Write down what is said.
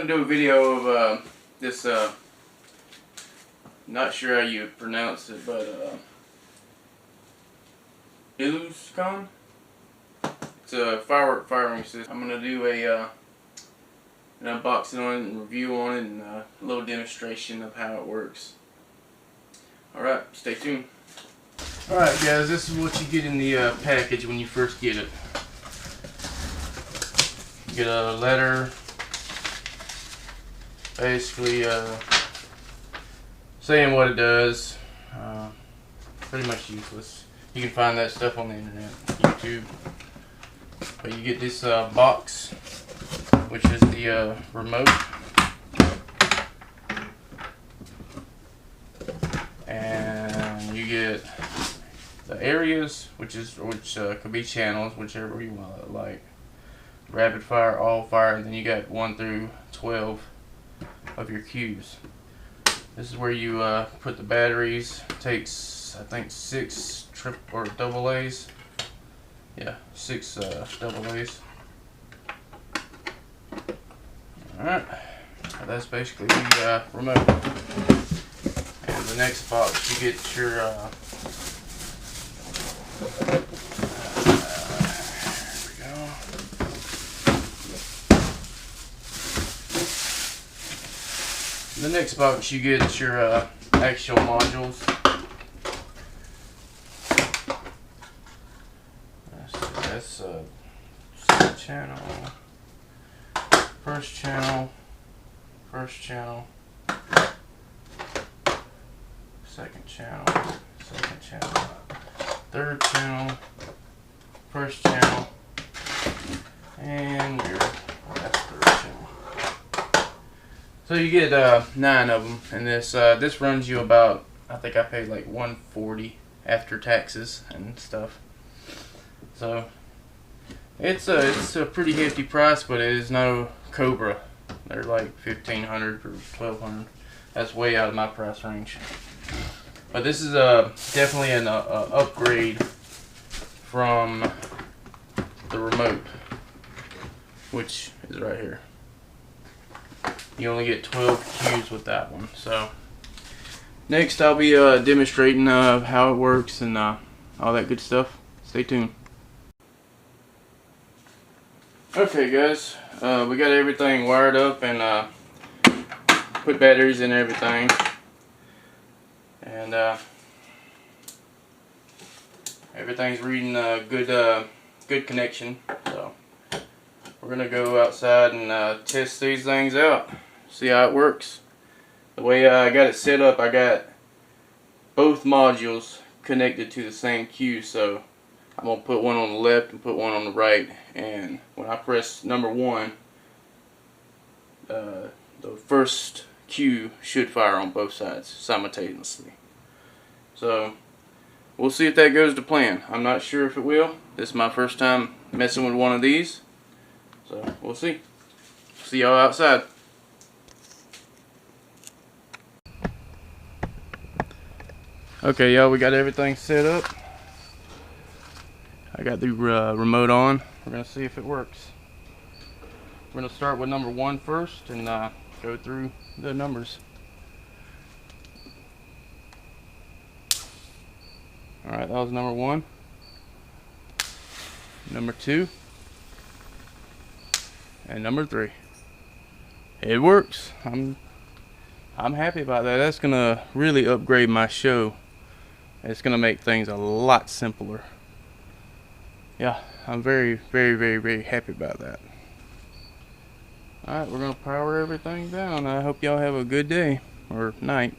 gonna do a video of this. Not sure how you pronounce it, but Bilusocn. It's a firework firing system. I'm gonna do an unboxing on it and review on it and a little demonstration of how it works. Alright, stay tuned. Alright guys, this is what you get in the package when you first get it. You get a letter, basically saying what it does. Pretty much useless. You can find that stuff on the internet, YouTube. But you get this box, which is the remote, and you get the areas, which could be channels, whichever you want it, like rapid fire, all fire, and then you got 1 through 12 of your cues. This is where you put the batteries. It takes, I think, 6 triple or double A's. Yeah, 6 double A's. Alright, that's basically the remote. And the next box, you get your there we go. In the next box, you get your actual modules. That's second channel, first channel, second channel, third channel, first channel, and your last third channel. So you get 9 of them, and this runs you about, I think I paid like $140 after taxes and stuff. So it's a pretty hefty price, but it is no Cobra. They're like $1,500 or $1,200. That's way out of my price range. But this is definitely an upgrade from the remote, which is right here. You only get 12 cues with that one. So next I'll be demonstrating how it works and all that good stuff. Stay tuned. Okay guys, we got everything wired up and put batteries in everything, and everything's reading good connection. So we're gonna go outside and test these things out, see how it works. The way I got it set up, I got both modules connected to the same cue, so I'm going to put one on the left and put one on the right, and when I press number 1, the first cue should fire on both sides simultaneously. So we'll see if that goes to plan. I'm not sure if it will. This is my first time messing with one of these, so we'll see. See y'all outside. Okay y'all, we got everything set up. I got the remote on. We're going to see if it works. We're going to start with number 1 first and go through the numbers. Alright, that was number 1. Number 2. And number 3. It works. I'm happy about that. That's going to really upgrade my show. It's going to make things a lot simpler. Yeah, I'm very happy about that. Alright, we're going to power everything down. I hope y'all have a good day, or night.